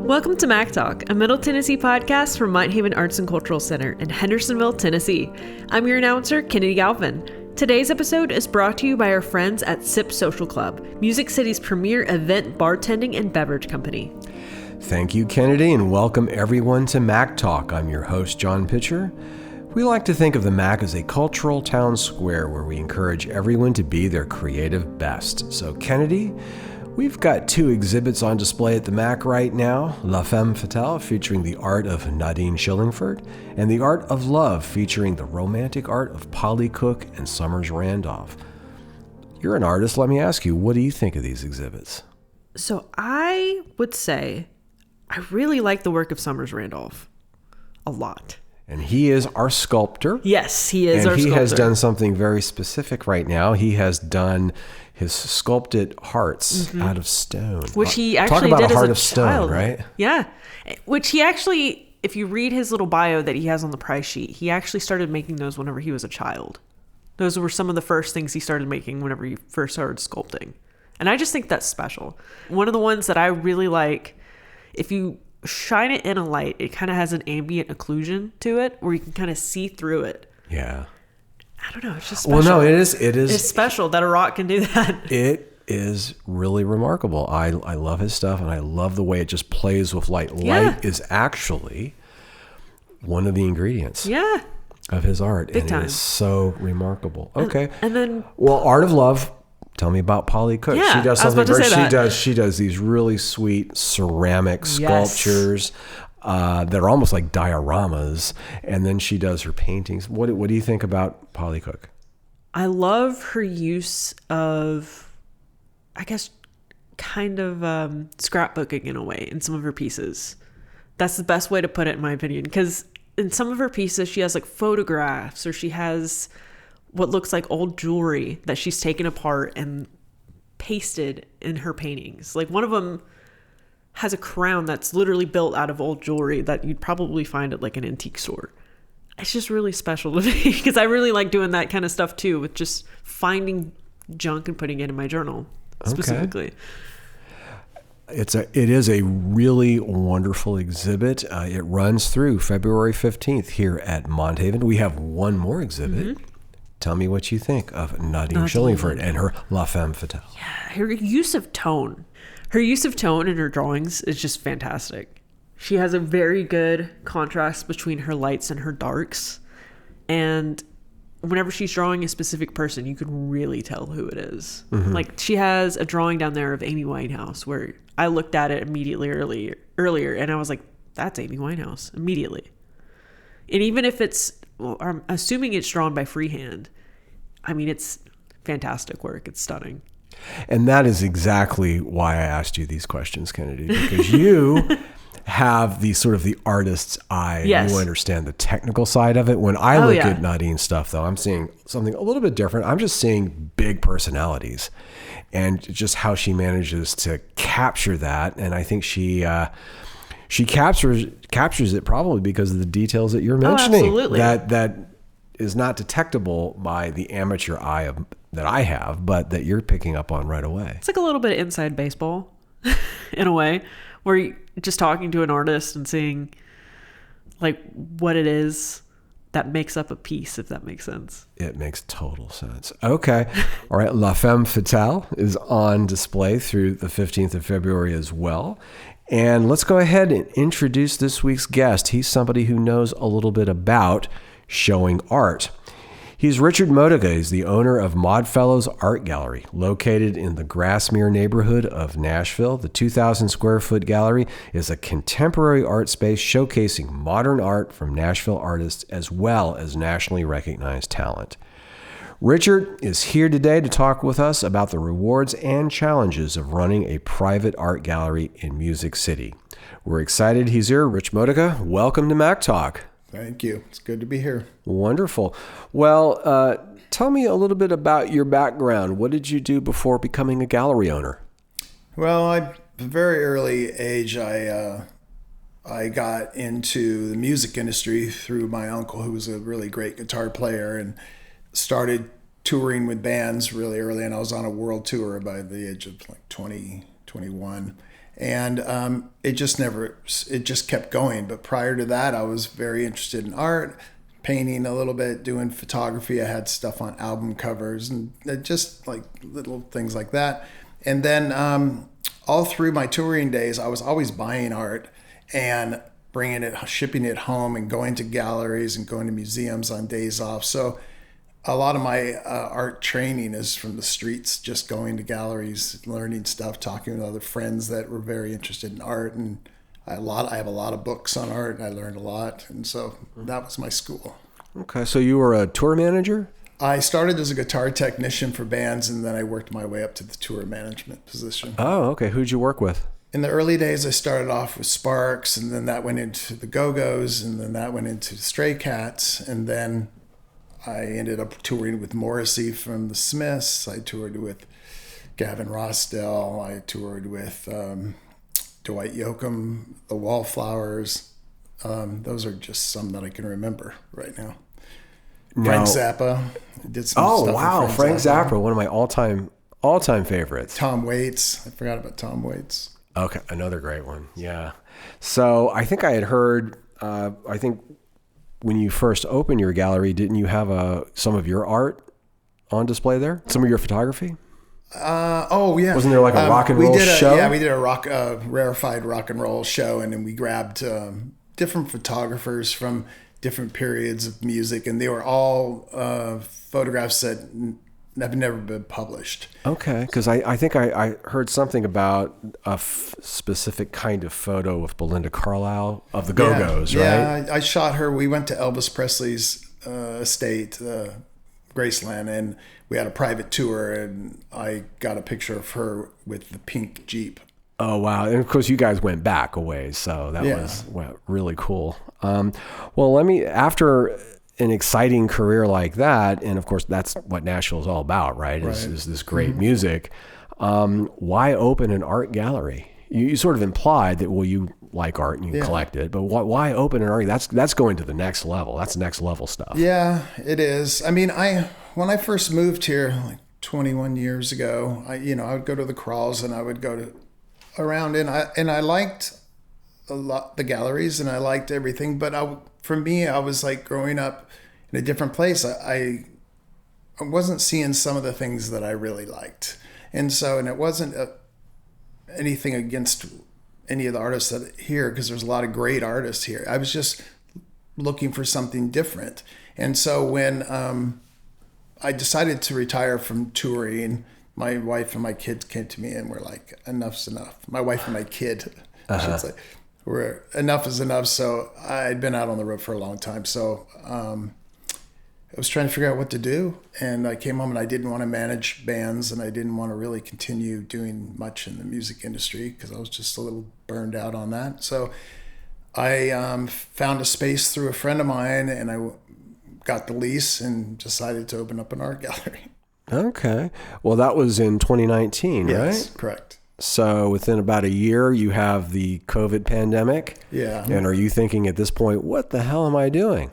Welcome to Mac Talk, a Middle Tennessee podcast from Mount Haven Arts and Cultural Center in Hendersonville, Tennessee. I'm your announcer, Kennedy Galvin. Today's episode is brought to you by our friends at Sip Social Club, Music City's premier event, bartending, and beverage company. Thank you, Kennedy, and welcome everyone to Mac Talk. I'm your host, John Pitcher. We like to think of the Mac as a cultural town square where we encourage everyone to be their creative best. So, Kennedy, we've got two exhibits on display at the Mac right now. La Femme Fatale, featuring the art of Nadine Schillingford, and The Art of Love, featuring the romantic art of Polly Cook and Summers Randolph. You're an artist. Let me ask you, what do you think of these exhibits? So I would say I really like the work of Summers Randolph a lot. And he is our sculptor. Yes, he is our sculptor. And he has done something very specific right now. He has done his sculpted hearts out of stone. Which he actually Talk about did a heart as a of stone, child. right? Yeah. Which he actually, if you read his little bio that he has on the price sheet, he actually started making those whenever he was a child. Those were some of the first things he started making whenever he first started sculpting. And I just think that's special. One of the ones that I really like, if you shine it in a light, it kind of has an ambient occlusion to it where you can kind of see through it. Yeah. I don't know. It's just special. Well, no, it is. It's special that a rock can do that. It is really remarkable. I love his stuff, and I love the way it just plays with light. Yeah. Light is actually one of the ingredients of his art. Big time. It is so remarkable. Okay. And then, well, Art of Love. Tell me about Polly Cook. Yeah, she does I was something about to very. say that. She does these really sweet ceramic sculptures that are almost like dioramas, and then she does her paintings. What do you think about Polly Cook? I love her use of, I guess, kind of scrapbooking in a way in some of her pieces. That's the best way to put it, in my opinion, because in some of her pieces she has like photographs, or she has what looks like old jewelry that she's taken apart and pasted in her paintings. Like one of them has a crown that's literally built out of old jewelry that you'd probably find at like an antique store. It's just really special to me because I really like doing that kind of stuff too, with just finding junk and putting it in my journal specifically. It is a really wonderful exhibit. It runs through February 15th here at Mount Haven. We have one more exhibit. Tell me what you think of Nadine Schillingford and her La Femme Fatale. Yeah, her use of tone. Her use of tone in her drawings is just fantastic. She has a very good contrast between her lights and her darks. And whenever she's drawing a specific person, you can really tell who it is. Like she has a drawing down there of Amy Winehouse where I looked at it immediately earlier and I was like, that's Amy Winehouse immediately. And even if it's, well, I'm assuming it's drawn by freehand. I mean, it's fantastic work. It's stunning. And that is exactly why I asked you these questions, Kennedy, because you have the sort of the artist's eye. Yes. You understand the technical side of it. When I look at Nadine's stuff, though, I'm seeing something a little bit different. I'm just seeing big personalities and just how she manages to capture that. And I think she captures it probably because of the details that you're mentioning. Oh, absolutely. That is not detectable by the amateur eye that I have, but that you're picking up on right away. It's like a little bit of inside baseball in a way, where you're just talking to an artist and seeing like what it is that makes up a piece, if that makes sense. It makes total sense. Okay. All right. La Femme Fatale is on display through the 15th of February as well. And let's go ahead and introduce this week's guest. He's somebody who knows a little bit about showing art. He's Richard Modica. He's the owner of Modfellows Art Gallery, located in the Grassmere neighborhood of Nashville. The 2,000 square foot gallery is a contemporary art space showcasing modern art from Nashville artists as well as nationally recognized talent. Richard is here today to talk with us about the rewards and challenges of running a private art gallery in Music City. We're excited he's here. Rich Modica, welcome to Mac Talk. Thank you. It's good to be here. Wonderful. Well, tell me a little bit about your background. What did you do before becoming a gallery owner? Well, at a very early age, I got into the music industry through my uncle, who was a really great guitar player, and started touring with bands really early. And I was on a world tour by the age of like 20, 21. And it just kept going. But prior to that, I was very interested in art, painting a little bit, doing photography. I had stuff on album covers and just like little things like that. And then all through my touring days, I was always buying art and shipping it home and going to galleries and going to museums on days off. So a lot of my art training is from the streets, just going to galleries, learning stuff, talking with other friends that were very interested in art. And I have a lot of books on art, and I learned a lot. And so that was my school. Okay, so you were a tour manager? I started as a guitar technician for bands, and then I worked my way up to the tour management position. Oh, okay. Who'd you work with? In the early days, I started off with Sparks, and then that went into the Go-Go's, and then that went into Stray Cats, and then I ended up touring with Morrissey from the Smiths. I toured with Gavin Rossdale. I toured with Dwight Yoakam, the Wallflowers. Those are just some that I can remember right now. Frank Zappa. I did some stuff. Oh, wow. Frank Zappa, one of my all-time favorites. Tom Waits. I forgot about Tom Waits. Okay, another great one. Yeah. So I think I had heard, when you first opened your gallery, didn't you have some of your art on display there? Some of your photography? Oh, yeah. Wasn't there like a rock and roll show? Yeah, we did a rarefied rock and roll show, and then we grabbed different photographers from different periods of music, and they were all photographs that have never been published. Okay, because I think I heard something about a specific kind of photo with Belinda Carlisle of the Go-Go's, right? Yeah, I shot her. We went to Elvis Presley's estate, Graceland, and we had a private tour, and I got a picture of her with the pink Jeep. Oh, wow. And of course, you guys went back a ways, so that was really cool. After an exciting career like that, and of course, that's what Nashville is all about, right? Is this great music. Why open an art gallery? You sort of implied that, well, you like art and you collect it, but why open an art? That's going to the next level. That's next level stuff. Yeah, it is. I mean, when I first moved here, like 21 years ago, I would go to the crawls and I would go around, and I liked a lot the galleries and I liked everything, but for me, I was like growing up in a different place. I wasn't seeing some of the things that I really liked, and it wasn't anything against any of the artists that here, because there's a lot of great artists here. I was just looking for something different, and so when I decided to retire from touring, my wife and my kids came to me and were like, enough's enough. My wife and my kid, I should say, enough is enough. So I'd been out on the road for a long time. So I was trying to figure out what to do. And I came home and I didn't want to manage bands, and I didn't want to really continue doing much in the music industry because I was just a little burned out on that. So I found a space through a friend of mine, and I got the lease and decided to open up an art gallery. Okay. Well, that was in 2019, yes, right? Correct. So within about a year, you have the COVID pandemic. Yeah. And are you thinking at this point, what the hell am I doing?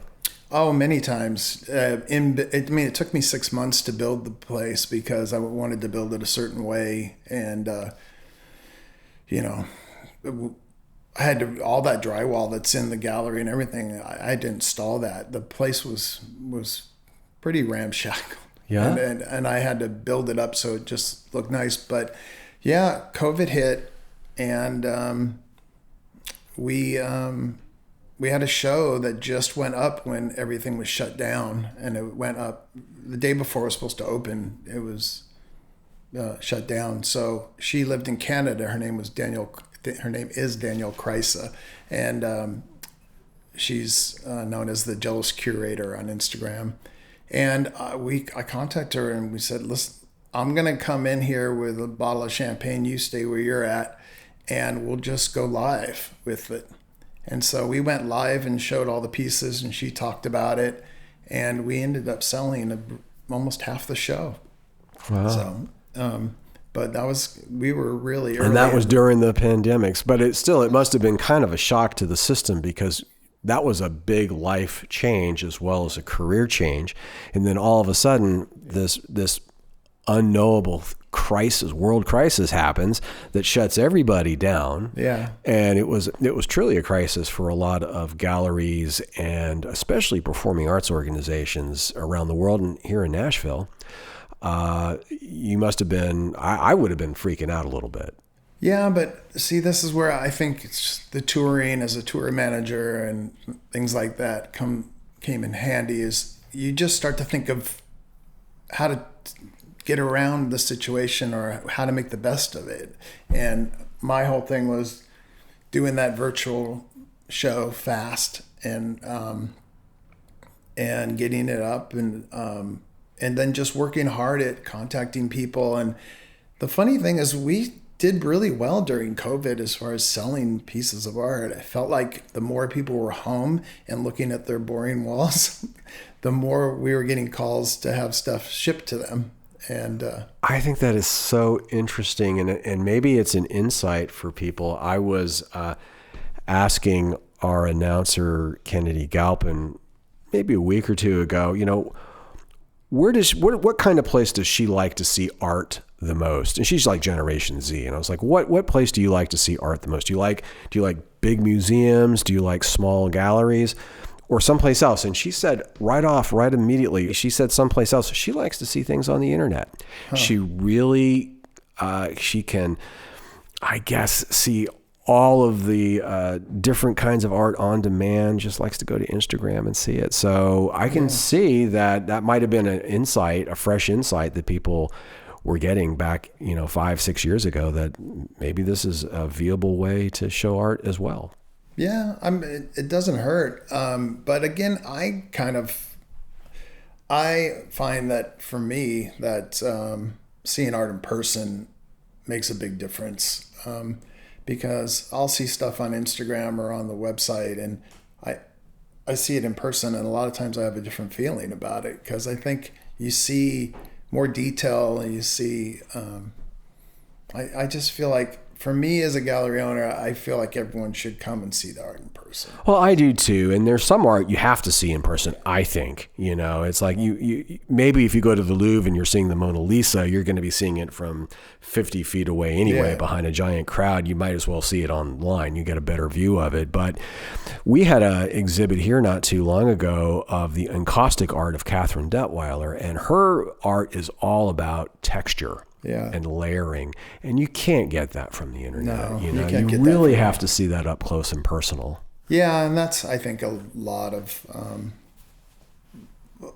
Oh, many times. It took me 6 months to build the place because I wanted to build it a certain way. And, I had all that drywall that's in the gallery and everything. I had to install that. The place was pretty ramshackle. Yeah. And I had to build it up so it just looked nice. But yeah, COVID hit, and we had a show that just went up when everything was shut down, and it went up the day before it was supposed to open. It was shut down. So she lived in Canada. Her name is Danielle Kreisa, and she's known as the Jealous Curator on Instagram. And I contacted her and we said, listen, I'm going to come in here with a bottle of champagne. You stay where you're at, and we'll just go live with it. And so we went live and showed all the pieces, and she talked about it, and we ended up selling almost half the show. Wow. So, but we were really early. And that was during the pandemics, but it must have been kind of a shock to the system, because that was a big life change as well as a career change. And then all of a sudden, this unknowable world crisis happens that shuts everybody down. Yeah. And it was truly a crisis for a lot of galleries and especially performing arts organizations around the world and here in Nashville. You must have been, I would have been freaking out a little bit. Yeah, but see, this is where I think it's the touring as a tour manager and things like that came in handy. Is you just start to think of how to get around the situation or how to make the best of it. And my whole thing was doing that virtual show fast and getting it up and then just working hard at contacting people. And the funny thing is we did really well during COVID as far as selling pieces of art. I felt like the more people were home and looking at their boring walls, the more we were getting calls to have stuff shipped to them. And I think that is so interesting, and maybe it's an insight for people. I was asking our announcer Kennedy Galpin maybe a week or two ago, what kind of place does she like to see art the most? And she's like Generation Z. And I was like, what place do you like to see art the most? Do you like big museums? Do you like small galleries or someplace else? And she said right immediately, she said someplace else. She likes to see things on the internet. Huh. She really, she can, I guess, see all of the different kinds of art on demand, just likes to go to Instagram and see it. So I can see that might have been a fresh insight that people were getting back, 5-6 years ago, that maybe this is a viable way to show art as well. Yeah, it doesn't hurt. But again, I find that for me that seeing art in person makes a big difference. Because I'll see stuff on Instagram or on the website and I see it in person, and a lot of times I have a different feeling about it because I think you see more detail and you see, I just feel like for me as a gallery owner, I feel like everyone should come and see the art in person. Well, I do too. And there's some art you have to see in person, I think. It's like you maybe if you go to the Louvre and you're seeing the Mona Lisa, you're going to be seeing it from 50 feet away anyway, behind a giant crowd. You might as well see it online. You get a better view of it. But we had an exhibit here not too long ago of the encaustic art of Catherine Detweiler, and her art is all about texture. And layering, and you can't get that from the internet. No, you really have to see that up close and personal. Yeah, and that's I think a lot of.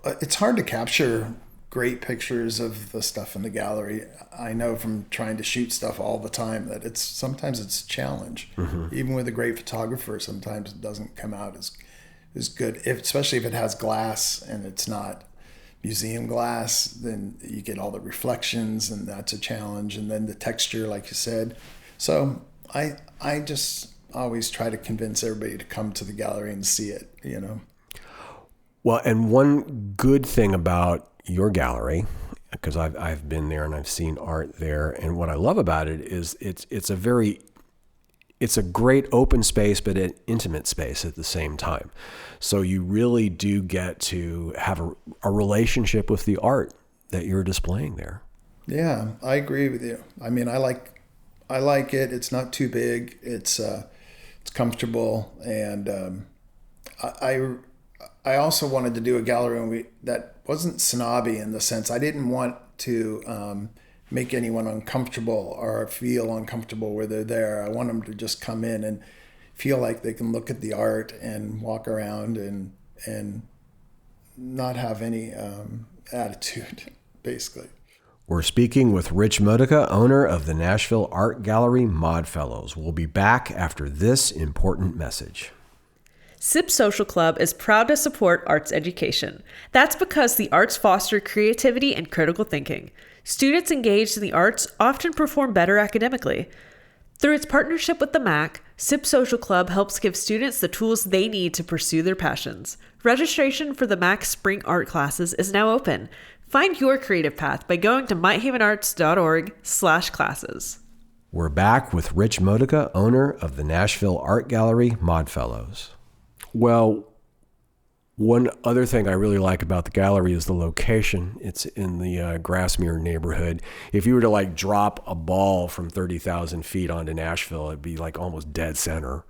It's hard to capture great pictures of the stuff in the gallery. I know from trying to shoot stuff all the time that sometimes it's a challenge. Mm-hmm. Even with a great photographer, sometimes it doesn't come out as good. Especially if it has glass and it's not museum glass, then you get all the reflections and that's a challenge, and then the texture like you said. So I just always try to convince everybody to come to the gallery and see it. Well, and one good thing about your gallery, because I've been there and I've seen art there, and what I love about it is it's a great open space, but an intimate space at the same time. So you really do get to have a relationship with the art that you're displaying there. Yeah, I agree with you. I mean, I like it. It's not too big. It's comfortable, and I also wanted to do a gallery that wasn't snobby in the sense I didn't want to make anyone uncomfortable or feel uncomfortable where they're there. I want them to just come in and feel like they can look at the art and walk around and not have any attitude, basically. We're speaking with Rich Modica, owner of the Nashville Art Gallery Mod Fellows. We'll be back after this important message. SIP Social Club is proud to support arts education. That's because the arts foster creativity and critical thinking. Students engaged in the arts often perform better academically. Through its partnership with the MAC, SIP Social Club helps give students the tools they need to pursue their passions. Registration for the MAC spring art classes is now open. Find your creative path by going to myhavenarts.org/classes. We're back with Rich Modica, owner of the Nashville Art Gallery Mod Fellows. Well, One other thing I really like about the gallery is the location. It's in the Grassmere neighborhood. If you were to like drop a ball from 30,000 feet onto Nashville, it'd be like almost dead center.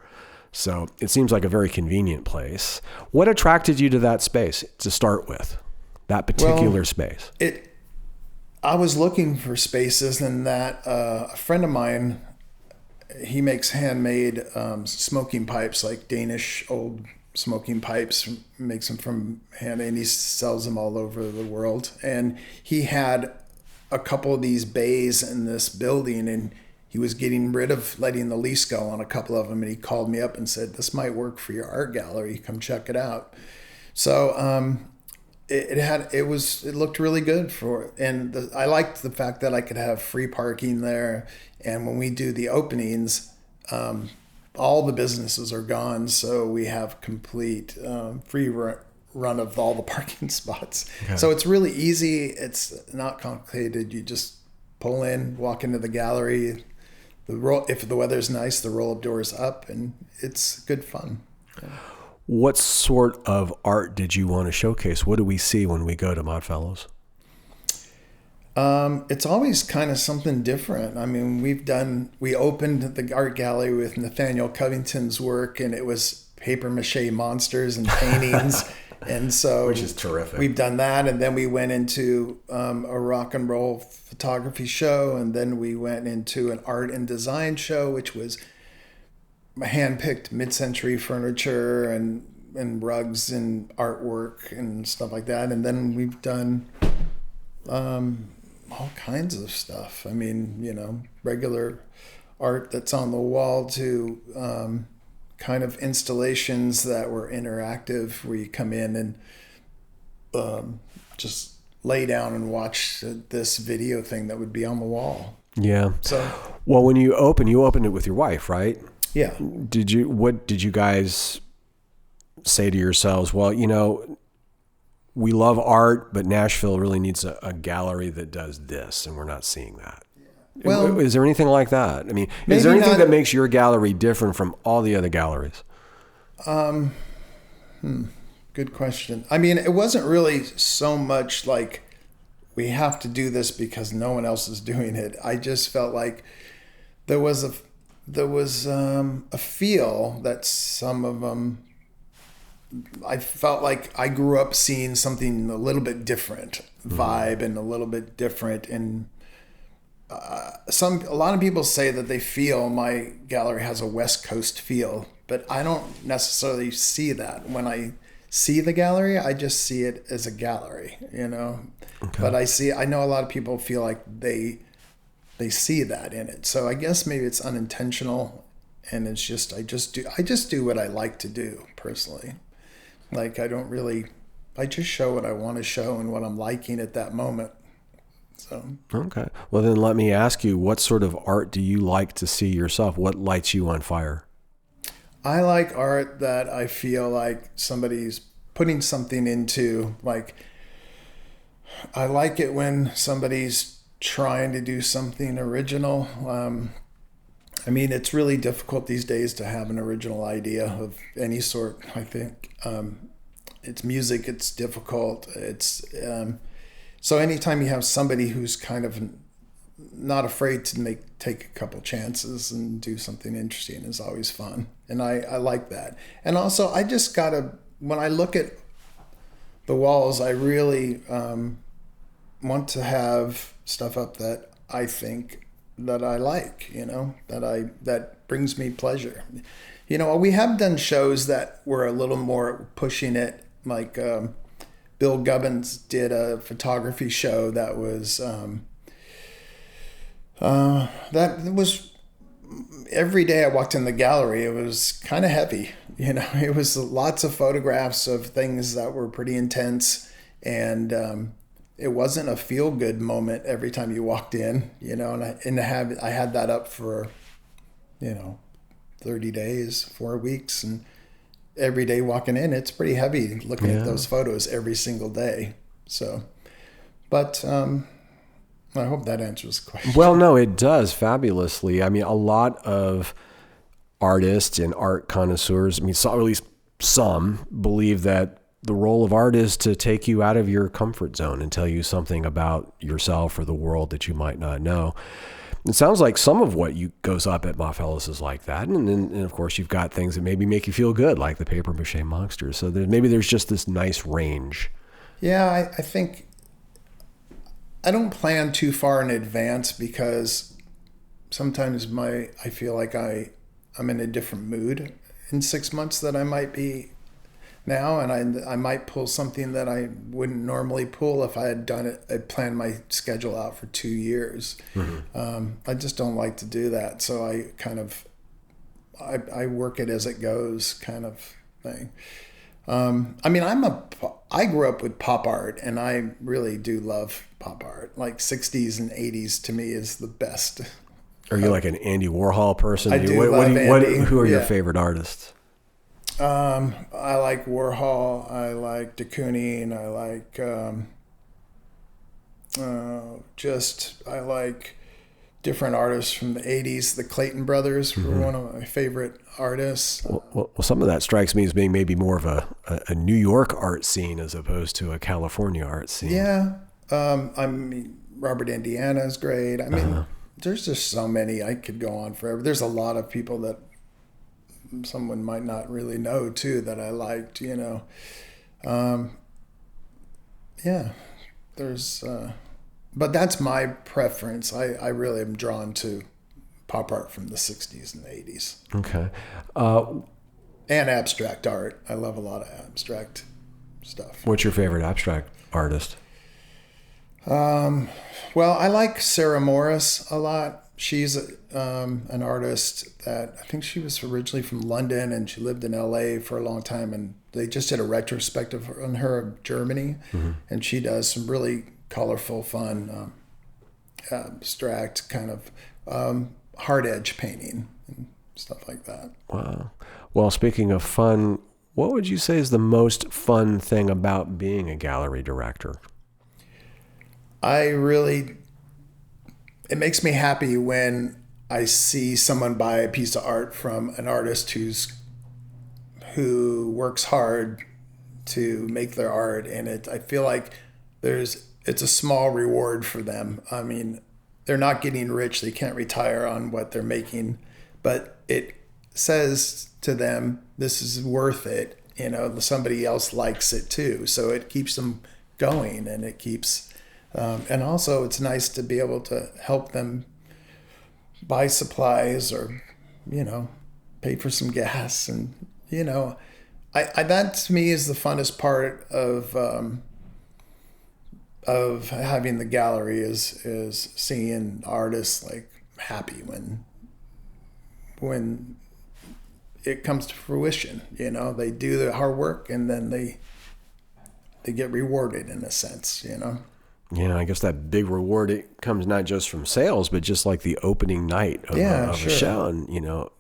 So it seems like a very convenient place. What attracted you to that space to start with, that particular space? I was looking for spaces, and that a friend of mine, he makes handmade smoking pipes, like Danish old smoking pipes, makes them from hand, and he sells them all over the world. And he had a couple of these bays in this building, and he was getting rid of letting the lease go on a couple of them. And he called me up and said, "This might work for your art gallery. Come check it out." So it looked really good I liked the fact that I could have free parking there. And when we do the openings, all the businesses are gone, so we have complete free run of all the parking spots. Okay. So it's really easy. It's not complicated. You just pull in, walk into the gallery. If the weather's nice, the roll-up door's up, and it's good fun. Yeah. What sort of art did you want to showcase? What do we see when we go to Modfellows? It's always kind of something different. I mean, we opened the art gallery with Nathaniel Covington's work, and it was paper mache monsters and paintings. And so, which is terrific. We've done that. And then we went into a rock and roll photography show. And then we went into an art and design show, which was hand-picked mid-century furniture and rugs and artwork and stuff like that. And then we've done all kinds of stuff. I mean, regular art that's on the wall to kind of installations that were interactive, where you come in and just lay down and watch this video thing that would be on the wall. Yeah. So, well, when you opened it with your wife, right? Yeah. What did you guys say to yourselves? Well, we love art, but Nashville really needs a gallery that does this, and we're not seing that. Well, is there anything like that? I mean, is there anything that makes your gallery different from all the other galleries? Good question. I mean, it wasn't really so much like we have to do this because no one else is doing it. I just felt like there was a feel that some of them, I felt like I grew up seeing something a little bit different vibe and a little bit different. And a lot of people say that they feel my gallery has a West Coast feel, but I don't necessarily see that. When I see the gallery, I just see it as a gallery, Okay. But I know a lot of people feel like they see that in it. So I guess maybe it's unintentional, and it's just I just do what I like to do personally. Like I just show what I want to show and what I'm liking at that moment. So okay. Well, then let me ask you, what sort of art do you like to see yourself? What lights you on fire? I like art that I feel like somebody's putting something into. Like I like it when somebody's trying to do something original. I mean, it's really difficult these days to have an original idea of any sort, I think. It's music, it's difficult. So anytime you have somebody who's kind of not afraid to take a couple chances and do something interesting is always fun. And I like that. And also, I just when I look at the walls, I really want to have stuff up that I think that I like, that brings me pleasure. We have done shows that were a little more pushing it, like Bill Gubbins did a photography show that was every day I walked in the gallery, it was kind of heavy. It was lots of photographs of things that were pretty intense, and it wasn't a feel-good moment every time you walked in, and I had that up for, 30 days, 4 weeks, and every day walking in, it's pretty heavy looking at those photos every single day. So, but I hope that answers the question. Well, no, it does fabulously. I mean, a lot of artists and art connoisseurs, or at least some, believe that the role of art is to take you out of your comfort zone and tell you something about yourself or the world that you might not know. It sounds like some of what goes up at Moffellus is like that. And then, and of course, you've got things that maybe make you feel good, like the paper mache monsters. So maybe there's just this nice range. Yeah, I think I don't plan too far in advance because sometimes I feel like I'm in a different mood in 6 months that I might be now, and I might pull something that I wouldn't normally pull if I had done it. I planned my schedule out for 2 years. Mm-hmm. I just don't like to do that, so I kind of I work it as it goes, kind of thing. I mean, I grew up with pop art, and I really do love pop art. Like 60s and 80s to me is the best. Are you like an Andy Warhol person? I do love Andy. Who are your favorite artists? I like Warhol. I like de Kooning. I like I like different artists from the 80s. The Clayton brothers were one of my favorite artists. Well, some of that strikes me as being maybe more of a New York art scene as opposed to a California art scene. Yeah. I mean, Robert Indiana is great. I mean, there's just so many. I could go on forever. There's a lot of people that someone might not really know too that I liked, you know. Yeah, there's but that's my preference. I really am drawn to pop art from the 60s and 80s. Okay. And abstract art. I love a lot of abstract stuff. What's your favorite abstract artist? Well, I like Sarah Morris a lot. She's an artist that I think she was originally from London, and she lived in LA for a long time, and they just did a retrospective on her of Germany, and she does some really colorful, fun, abstract kind of hard edge painting and stuff like that. Wow. Well, speaking of fun, what would you say is the most fun thing about being a gallery director? It makes me happy when I see someone buy a piece of art from an artist who works hard to make their art, and I feel like it's a small reward for them. I mean, they're not getting rich, they can't retire on what they're making, but it says to them, this is worth it. You know, somebody else likes it too, so it keeps them going, and it keeps. And also, it's nice to be able to help them buy supplies or, you know, pay for some gas. And, you know, that to me is the funnest part of having the gallery is seeing artists like happy when it comes to fruition. You know, they do the hard work and then they get rewarded in a sense, you know. Yeah, I guess that big reward, it comes not just from sales, but just like the opening night of a show. And, you know,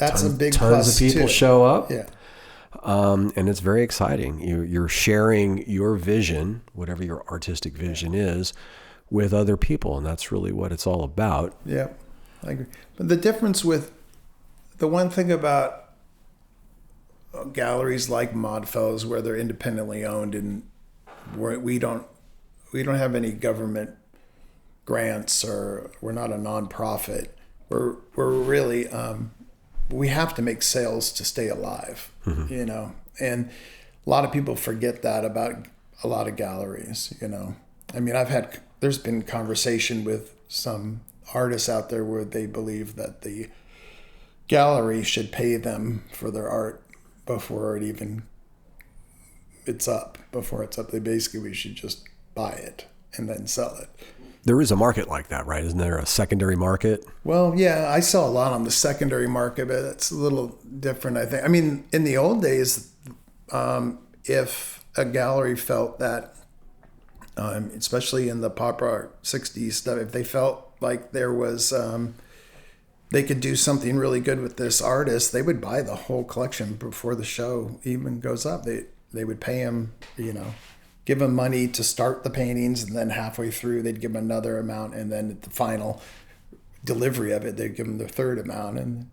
that's a big tons plus of people too. show up. Yeah. And it's very exciting. You're sharing your vision, whatever your artistic vision is, with other people. And that's really what it's all about. Yeah, I agree. But the one thing about galleries like Modfellows, where they're independently owned and where we don't have any government grants, or we're not a nonprofit. We're really we have to make sales to stay alive, you know. And a lot of people forget that about a lot of galleries, you know. I mean, there's been conversation with some artists out there where they believe that the gallery should pay them for their art before it's up. We should just buy it and then sell it. There is a market like that, right? Isn't there a secondary market? Well, yeah, I sell a lot on the secondary market, but it's a little different, I think. I mean, in the old days, if a gallery felt that, especially in the pop art 60s stuff, if they felt like there was, they could do something really good with this artist, they would buy the whole collection before the show even goes up. They would pay him, you know, give them money to start the paintings, and then halfway through they'd give them another amount, and then at the final delivery of it they'd give them the third amount, and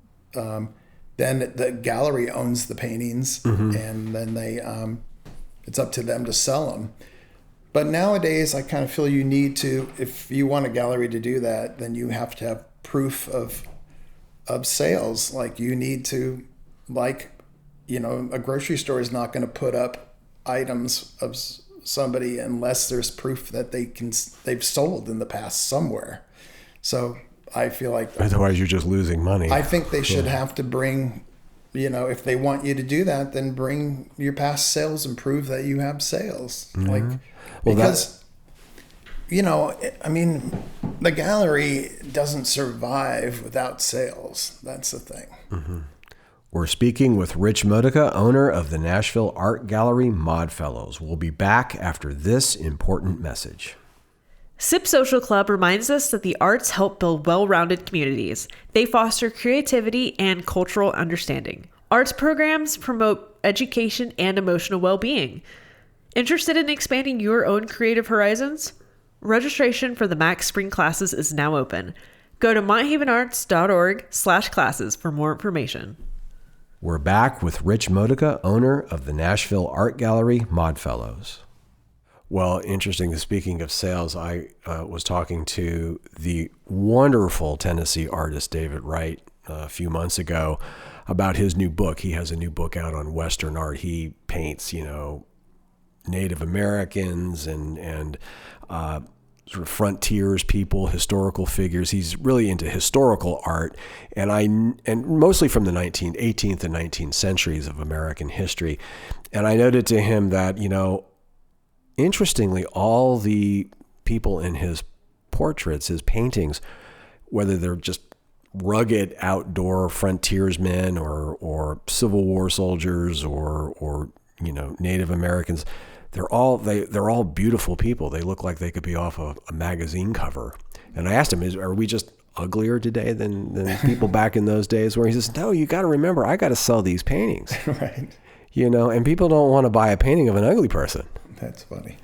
then the gallery owns the paintings, and then it's up to them to sell them. But nowadays, I kind of feel you need to, if you want a gallery to do that, then you have to have proof of sales. Like you need to, like, a grocery store is not going to put up items of somebody unless there's proof that they've sold in the past somewhere. So I feel like otherwise you're just losing money. I think they should have to bring, if they want you to do that, then bring your past sales and prove that you have sales. Mm-hmm. Because the gallery doesn't survive without sales. That's the thing. Mm-hmm. We're speaking with Rich Modica, owner of the Nashville Art Gallery Mod Fellows. We'll be back after this important message. SIP Social Club reminds us that the arts help build well-rounded communities. They foster creativity and cultural understanding. Arts programs promote education and emotional well-being. Interested in expanding your own creative horizons? Registration for the Max Spring classes is now open. Go to monthavenarts.org/classes for more information. We're back with Rich Modica, owner of the Nashville Art Gallery Mod Fellows. Well, interesting. Speaking of sales, I was talking to the wonderful Tennessee artist David Wright a few months ago about his new book. He has a new book out on Western art. He paints, Native Americans and sort of frontiers people, historical figures. He's really into historical art, and mostly from the 18th and 19th centuries of American history. And I noted to him that, interestingly, all the people in his portraits, his paintings, whether they're just rugged outdoor frontiersmen or Civil War soldiers or Native Americans, they're all beautiful people. They look like they could be off a magazine cover. And I asked him, are we just uglier today than people back in those days? Where he says, no, you got to remember, I got to sell these paintings. Right. And people don't want to buy a painting of an ugly person. That's funny.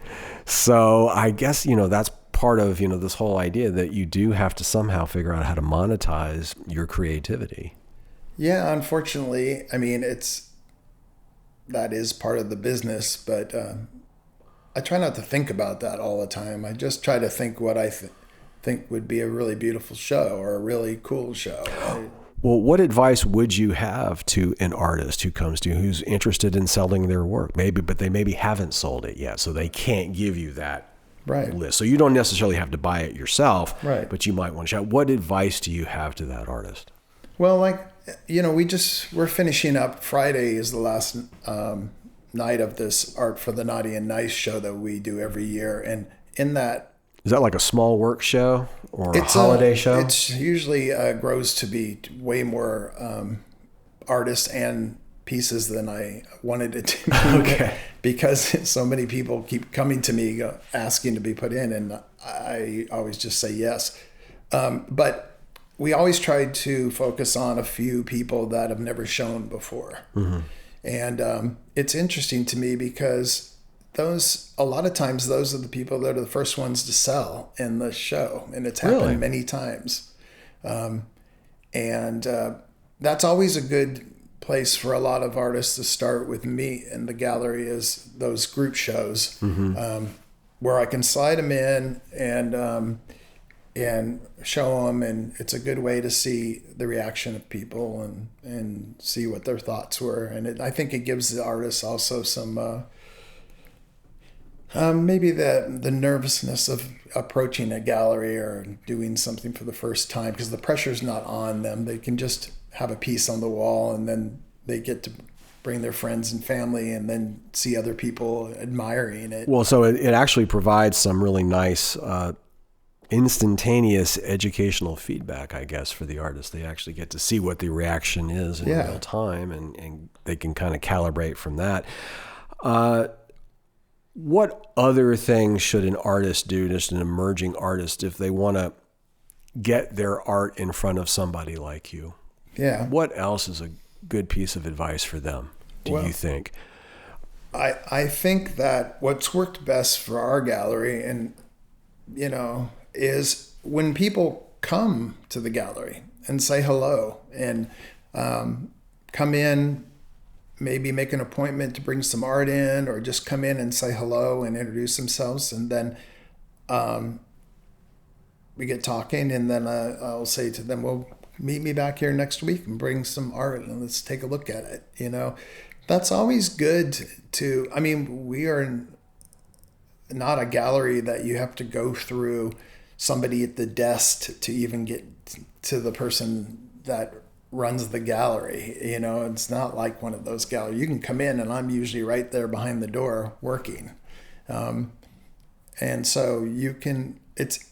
So I guess, that's part of, this whole idea that you do have to somehow figure out how to monetize your creativity. Yeah, unfortunately, that is part of the business, but I try not to think about that all the time. I just try to think what I think would be a really beautiful show or a really cool show. Well, what advice would you have to an artist who comes to you who's interested in selling their work, but they maybe haven't sold it yet, so they can't give you that list. So you don't necessarily have to buy it yourself, but you might want to show. What advice do you have to that artist? Well, we're finishing up. Friday is the last night of this Art for the Naughty and Nice show that we do every year. And in that... Is that like a small work show or a holiday show? It's usually grows to be way more artists and pieces than I wanted it to be. Okay. Because so many people keep coming to me asking to be put in, and I always just say yes. But we always try to focus on a few people that have never shown before. Mm-hmm. And it's interesting to me because a lot of times those are the people that are the first ones to sell in the show. And it's happened many times. And that's always a good place for a lot of artists to start with me in the gallery, is those group shows, where I can slide them in and show them, and it's a good way to see the reaction of people and see what their thoughts were. And I think it gives the artists also some maybe the nervousness of approaching a gallery or doing something for the first time, because the pressure's not on them. They can just have a piece on the wall, and then they get to bring their friends and family and then see other people admiring it. Well, so it actually provides some really nice instantaneous educational feedback, I guess, for the artist. They actually get to see what the reaction is in real time, and they can kind of calibrate from that. What other things should an artist do, just an emerging artist, if they want to get their art in front of somebody like you? Yeah. What else is a good piece of advice for them, do you think? I think that what's worked best for our gallery, and is when people come to the gallery and say hello and come in maybe make an appointment to bring some art in, or just come in and say hello and introduce themselves. And then we get talking, and then I'll say to them, well, meet me back here next week and bring some art and let's take a look at it. That's always good to, I mean, we are not a gallery that you have to go through somebody at the desk to even get to the person that runs the gallery. It's not like one of those galleries. You can come in and I'm usually right there behind the door working. And so you can, it's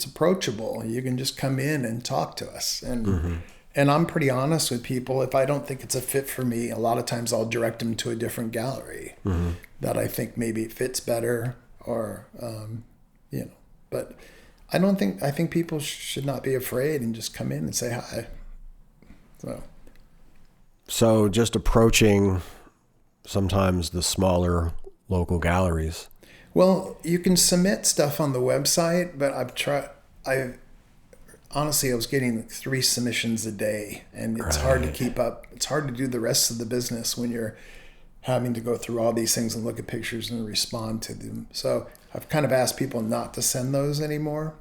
approachable. You can just come in and talk to us. And and I'm pretty honest with people. If I don't think it's a fit for me, a lot of times I'll direct them to a different gallery that I think maybe it fits better, or but I think people should not be afraid and just come in and say hi. So just approaching sometimes the smaller local galleries. Well, you can submit stuff on the website, but honestly, I was getting 3 submissions a day, and it's hard to keep up. It's hard to do the rest of the business when you're having to go through all these things and look at pictures and respond to them. So I've kind of asked people not to send those anymore.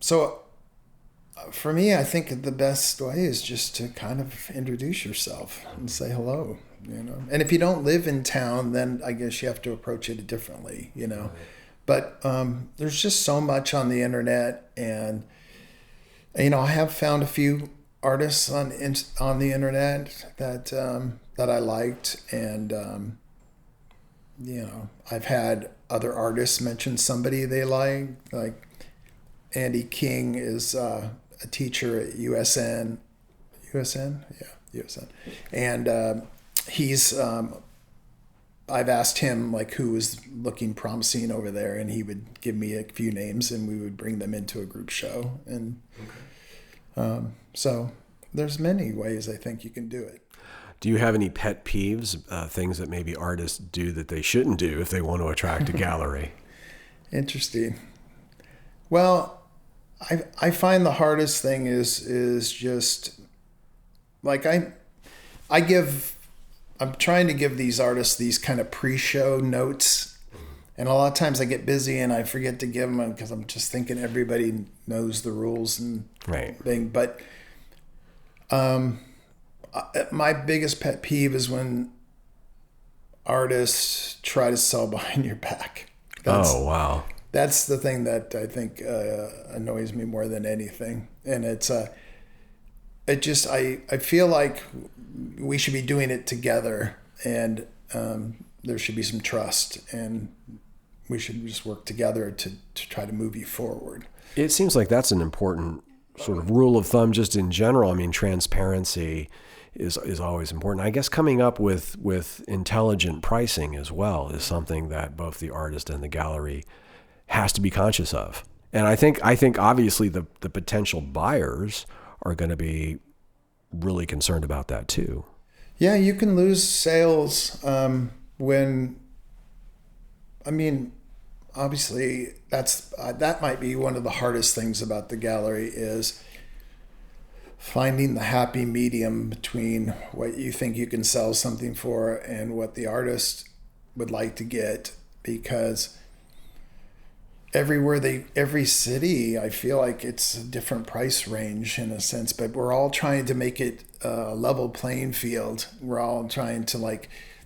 So for me, I think the best way is just to kind of introduce yourself and say hello, And if you don't live in town, then I guess you have to approach it differently, But there's just so much on the internet, and I have found a few artists on the internet that I liked, and I've had other artists mention somebody they like Andy King is a teacher at USN, and he's I've asked him who was looking promising over there, and he would give me a few names, and we would bring them into a group show. And so there's many ways I think you can do it. Do you have any pet peeves, things that maybe artists do that they shouldn't do if they want to attract a gallery? Interesting. Well, I find the hardest thing is just I'm trying to give these artists these kind of pre-show notes, and a lot of times I get busy and I forget to give them because I'm just thinking everybody knows the rules and thing. But my biggest pet peeve is when artists try to sell behind your back. Oh, wow. That's the thing that I think annoys me more than anything. And I feel like we should be doing it together, and there should be some trust, and we should just work together to try to move you forward. It seems like that's an important sort of rule of thumb just in general. I mean, transparency is always important. I guess coming up with intelligent pricing as well is something that both the artist and the gallery has to be conscious of. And I think obviously the potential buyers are going to be really concerned about that too. Yeah, you can lose sales obviously that might be one of the hardest things about the gallery, is finding the happy medium between what you think you can sell something for and what the artist would like to get, because every city, I feel like it's a different price range in a sense, but we're all trying to make it a level playing field. We're all trying to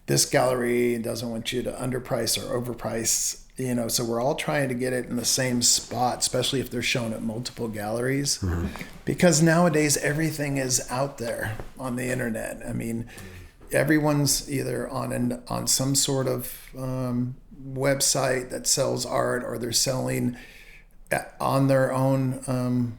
this gallery doesn't want you to underprice or overprice, so we're all trying to get it in the same spot, especially if they're shown at multiple galleries, because nowadays everything is out there on the internet. I mean, everyone's either on some sort of website that sells art, or they're selling on their own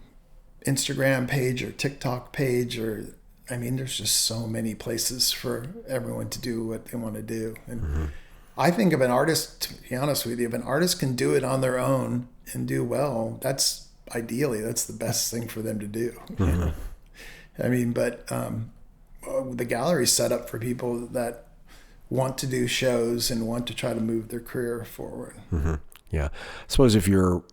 Instagram page or TikTok page, there's just so many places for everyone to do what they want to do. And I think if an artist, to be honest with you, if an artist can do it on their own and do well, that's the best thing for them to do. But the gallery's set up for people that want to do shows and want to try to move their career forward. Yeah. I suppose if you're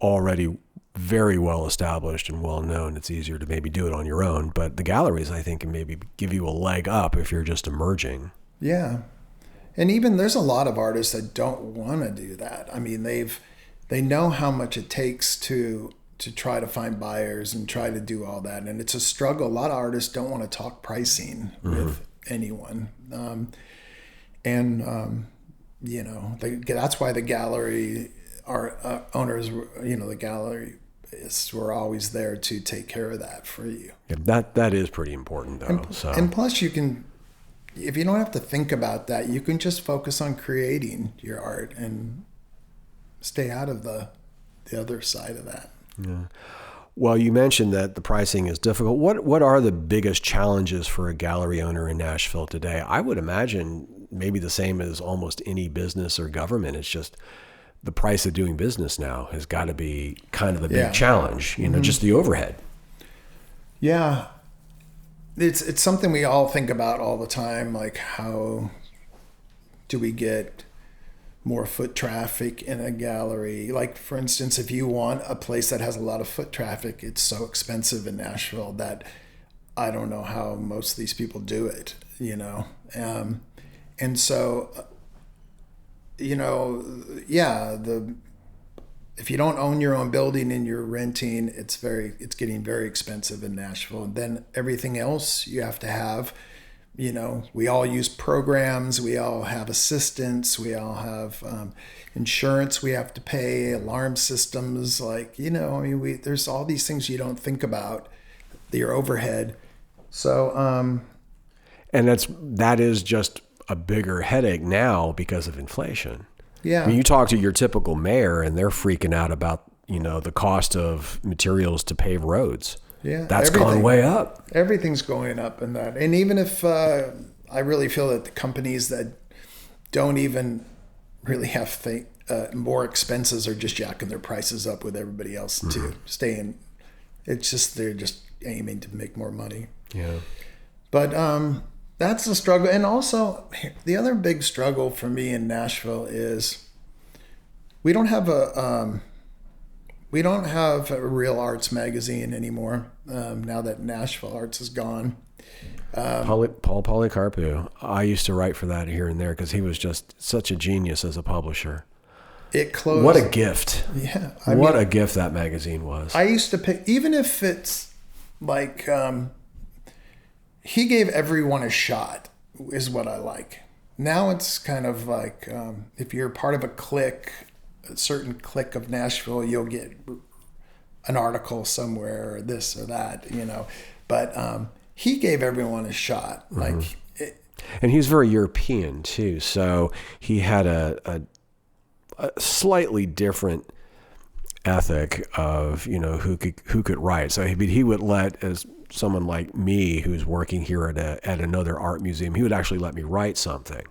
already very well established and well known, it's easier to maybe do it on your own. But the galleries, I think, can maybe give you a leg up if you're just emerging. Yeah. And even there's a lot of artists that don't want to do that. I mean, they know how much it takes to try to find buyers and try to do all that. And it's a struggle. A lot of artists don't want to talk pricing with anyone. You know, that's why the gallery, our owners, you know, the gallery were always there to take care of that for you. Yeah, that is pretty important, though. And plus you can, if you don't have to think about that, you can just focus on creating your art and stay out of the other side of that. Yeah. Well, you mentioned that the pricing is difficult. What are the biggest challenges for a gallery owner in Nashville today? I would imagine maybe the same as almost any business or government. It's just the price of doing business now has got to be kind of the big challenge, you know, just the overhead. Yeah. It's something we all think about all the time, like how do we get more foot traffic in a gallery? Like, for instance, if you want a place that has a lot of foot traffic, it's so expensive in Nashville that I don't know how most of these people do it, you know? And so, you know, yeah, if you don't own your own building and you're renting, it's getting very expensive in Nashville. And then everything else you have to have, you know, we all use programs, we all have assistants, we all have insurance we have to pay, alarm systems, like, you know, I mean, there's all these things you don't think about, your overhead. So, and that is just a bigger headache now because of inflation. Yeah. I mean, you talk to your typical mayor and they're freaking out about, you know, the cost of materials to pave roads. Yeah. That's gone way up. Everything's going up in that. And even if I really feel that the companies that don't even really have more expenses are just jacking their prices up with everybody else to stay in. It's just, they're just aiming to make more money. Yeah. But that's the struggle. And also, the other big struggle for me in Nashville is we don't have a real arts magazine anymore. Now that Nashville Arts is gone. Paul Polycarpou. I used to write for that here and there because he was just such a genius as a publisher. It closed. What a gift. Yeah. What a gift that magazine was. I used to pick, even if it's like, he gave everyone a shot, is what I like. Now it's kind of like, if you're part of a certain clique of Nashville, you'll get an article somewhere or this or that, you know. But he gave everyone a shot. Like, and he's very European too, so he had a slightly different ethic of, you know, who could write. So he would let, as someone like me who's working here at another art museum, he would actually let me write something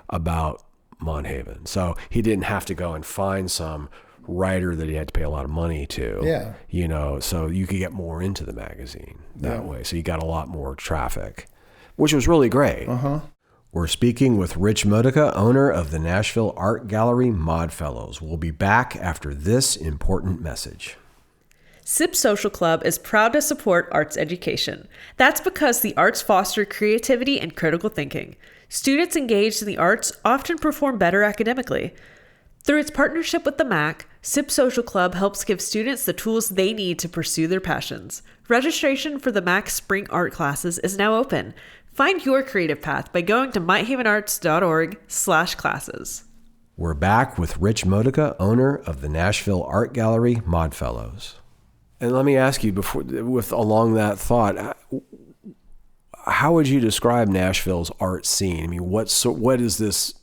about Monhaven. So he didn't have to go and find some writer that he had to pay a lot of money to. Yeah. You know, so you could get more into the magazine that way. So you got a lot more traffic, which was really great. We're speaking with Rich Modica, owner of the Nashville Art Gallery Mod Fellows. We'll be back after this important message. SIP Social Club is proud to support arts education. That's because the arts foster creativity and critical thinking. Students engaged in the arts often perform better academically. Through its partnership with the MAC, SIP Social Club helps give students the tools they need to pursue their passions. Registration for the MAC spring art classes is now open. Find your creative path by going to myhavenarts.org/classes. We're back with Rich Modica, owner of the Nashville Art Gallery Mod Fellows. And let me ask you, along that thought, how would you describe Nashville's art scene? I mean, what is this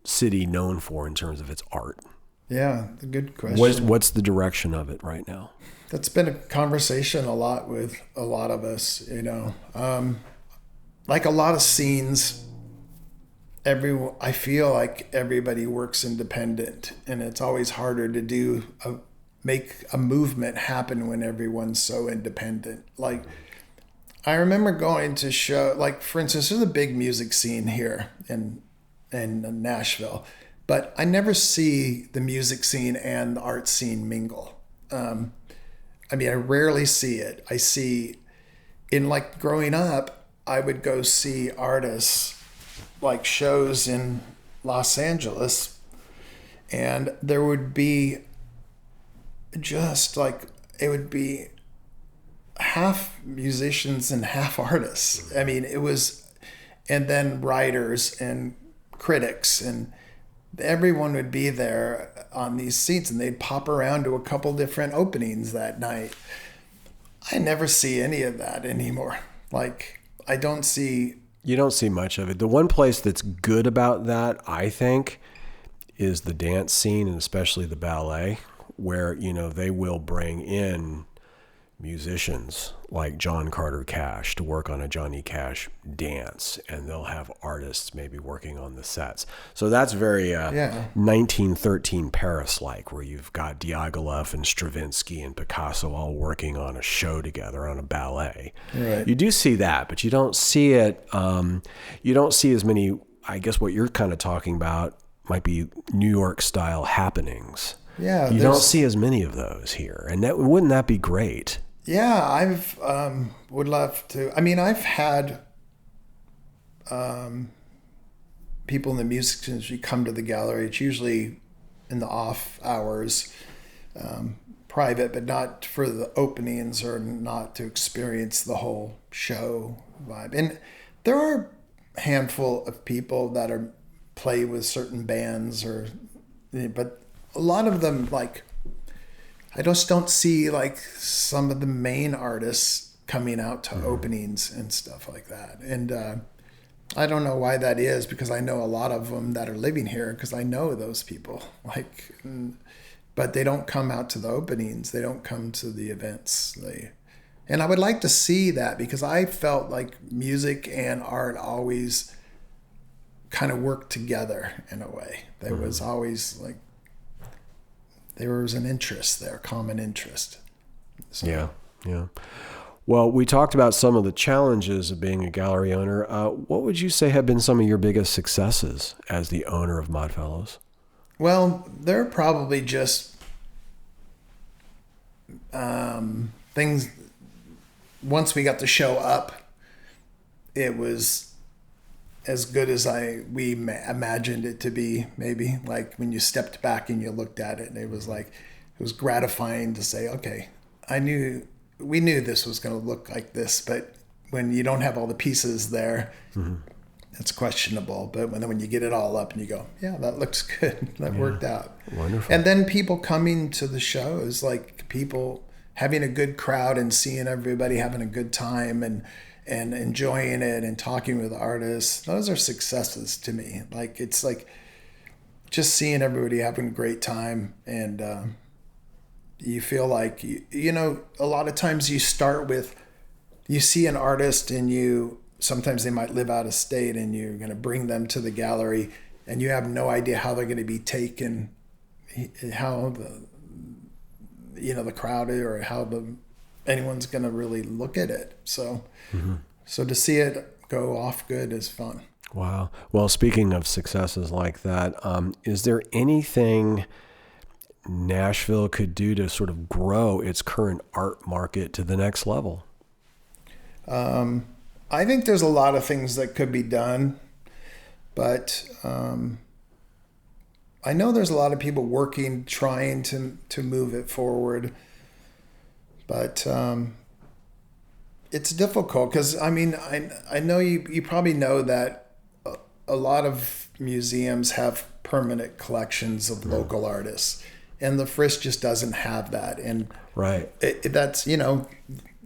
city known for in terms of its art? Yeah, a good question. What's the direction of it right now? That's been a conversation a lot with a lot of us, you know. Like a lot of scenes, I feel like everybody works independent, and it's always harder to make a movement happen when everyone's so independent. Like, I remember going to show, like, for instance, there's a big music scene here in Nashville, but I never see the music scene and the art scene mingle. I mean, I rarely see it. I see, in like growing up, I would go see artists like shows in Los Angeles, and there would be just like, it would be half musicians and half artists. I mean, it was, and then writers and critics, and everyone would be there on these seats, and they'd pop around to a couple different openings that night. I never see any of that anymore. Like, I don't see... You don't see much of it. The one place that's good about that, I think, is the dance scene, and especially the ballet, where, you know, they will bring in musicians like John Carter Cash to work on a Johnny Cash dance, and they'll have artists maybe working on the sets. So that's very 1913 Paris-like, where you've got Diaghilev and Stravinsky and Picasso all working on a show together on a ballet. Right. You do see that, but you don't see it. You don't see as many. I guess what you're kind of talking about might be New York style happenings. Yeah, you don't see as many of those here, and wouldn't that be great? Yeah, I've would love to. I mean, I've had people in the music industry come to the gallery. It's usually in the off hours, private, but not for the openings or not to experience the whole show vibe. And there are a handful of people that are play with certain bands, but a lot of them, like, I just don't see like some of the main artists coming out to openings and stuff like that. And I don't know why that is, because I know a lot of them that are living here, because I know those people. Like, but they don't come out to the openings. They don't come to the events. And I would like to see that, because I felt like music and art always kind of worked together in a way. There was always like, there was an interest there, common interest. So. Yeah. Well, we talked about some of the challenges of being a gallery owner. What would you say have been some of your biggest successes as the owner of Modfellows? Well, they're probably just things. Once we got the show up, it was as good as we imagined it to be, maybe. Like when you stepped back and you looked at it, and it was gratifying to say, okay, we knew this was going to look like this, but when you don't have all the pieces there, it's questionable. But when you get it all up and you go, yeah, that looks good. That worked out. Wonderful. And then people coming to the shows, like people having a good crowd and seeing everybody having a good time and enjoying it and talking with artists, those are successes to me. Like, it's like just seeing everybody having a great time, and you feel like, you know, a lot of times you start with, you see an artist and sometimes they might live out of state, and you're going to bring them to the gallery, and you have no idea how they're going to be taken, how the crowd, or how anyone's going to really look at it. So to see it go off good is fun. Wow. Well, speaking of successes like that, is there anything Nashville could do to sort of grow its current art market to the next level? I think there's a lot of things that could be done, but I know there's a lot of people working, trying to move it forward, but it's difficult, because I mean, I know you probably know that a lot of museums have permanent collections of local artists, and the Frisch just doesn't have that. And right, that's, you know,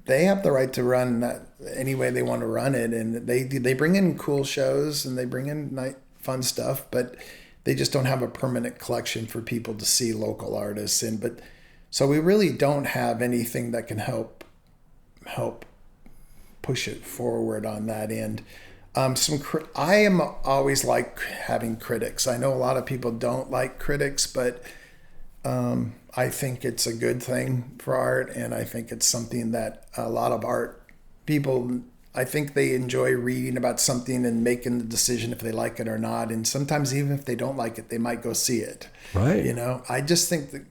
they have the right to run that any way they want to run it, and they bring in cool shows and they bring in fun stuff, but they just don't have a permanent collection for people to see local artists in. But so we really don't have anything that can help push it forward on that end. I am always like having critics. I know a lot of people don't like critics, but I think it's a good thing for art, and I think it's something that a lot of art people, I think they enjoy reading about something and making the decision if they like it or not. And sometimes even if they don't like it, they might go see it. Right. You know, I just think that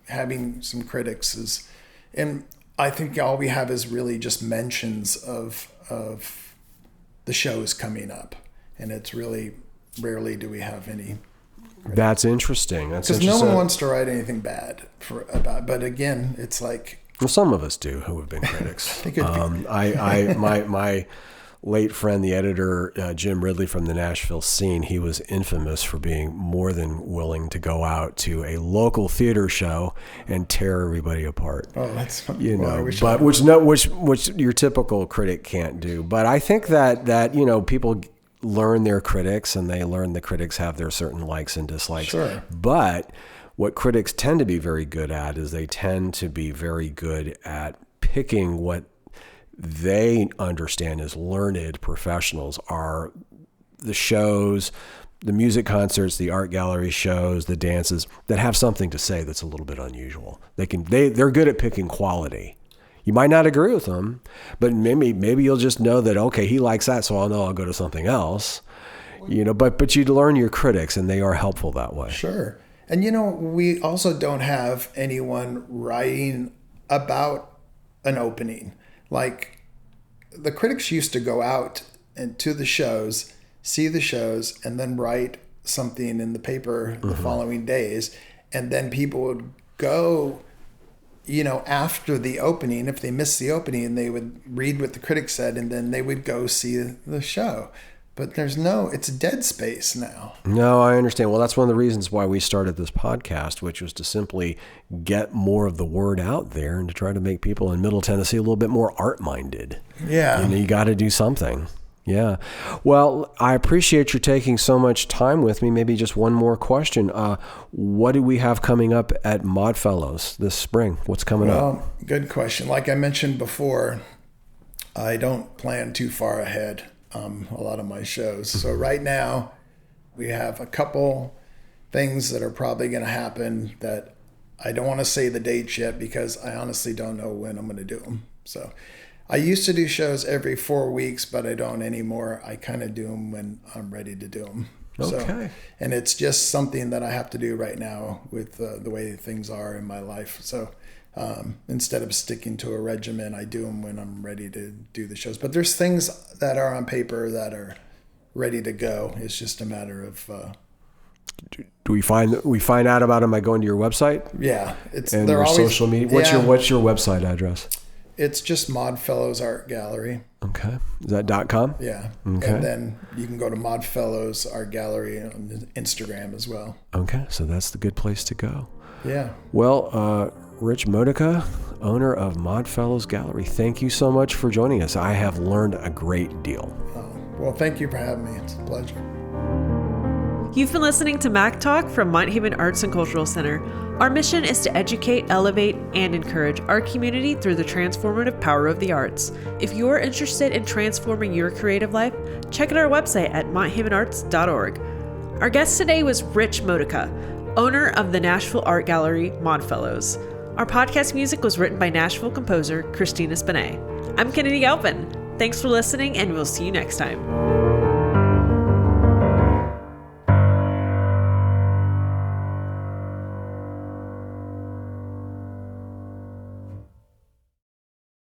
having some critics is, and I think all we have is really just mentions of the shows coming up, and it's really rarely do we have any. That's interesting. Because no one wants to write anything bad but again, it's like. Well, some of us do who have been critics. My late friend, the editor, Jim Ridley from the Nashville scene, he was infamous for being more than willing to go out to a local theater show and tear everybody apart. Oh, that's but which your typical critic can't do. But I think that people learn their critics, and they learn the critics have their certain likes and dislikes. Sure. But what critics tend to be very good at is they tend to be very good at picking what they understand as learned professionals are the shows, the music concerts, the art gallery shows, the dances that have something to say that's a little bit unusual. They're good at picking quality. You might not agree with them, but maybe you'll just know that, okay, he likes that, so I'll go to something else. But you learn your critics, and they are helpful that way. Sure. And we also don't have anyone writing about an opening. Like, the critics used to go out and to the shows, see the shows, and then write something in the paper the following days. And then people would go, after the opening. If they missed the opening, they would read what the critics said, and then they would go see the show. But it's dead space now. No, I understand. Well, that's one of the reasons why we started this podcast, which was to simply get more of the word out there and to try to make people in Middle Tennessee a little bit more art-minded. Yeah. You got to do something. Yeah. Well, I appreciate you taking so much time with me. Maybe just one more question. What do we have coming up at Modfellows this spring? What's coming up? Well, good question. Like I mentioned before, I don't plan too far ahead. A lot of my shows. So right now we have a couple things that are probably going to happen that I don't want to say the dates yet because I honestly don't know when I'm going to do them. So I used to do shows every 4 weeks, but I don't anymore. I kind of do them when I'm ready to do them. Okay. And it's just something that I have to do right now with the way things are in my life. So instead of sticking to a regimen, I do them when I'm ready to do the shows. But there's things that are on paper that are ready to go. It's just a matter of. Do we find out about them by going to your website? Yeah, and your social media. What's your website address? It's just Modfellows Art Gallery. Okay, is that .com? Yeah. Okay. And then you can go to Modfellows Art Gallery on Instagram as well. Okay, so that's the good place to go. Yeah. Well, Rich Modica, owner of Modfellows Gallery, thank you so much for joining us. I have learned a great deal. Well, thank you for having me. It's a pleasure. You've been listening to Mac Talk from Mont Haven Arts and Cultural Center. Our mission is to educate, elevate, and encourage our community through the transformative power of the arts. If you're interested in transforming your creative life, check out our website at monthavenarts.org. Our guest today was Rich Modica, owner of the Nashville Art Gallery, Modfellows. Our podcast music was written by Nashville composer Christina Spinay. I'm Kennedy Galpin. Thanks for listening, and we'll see you next time.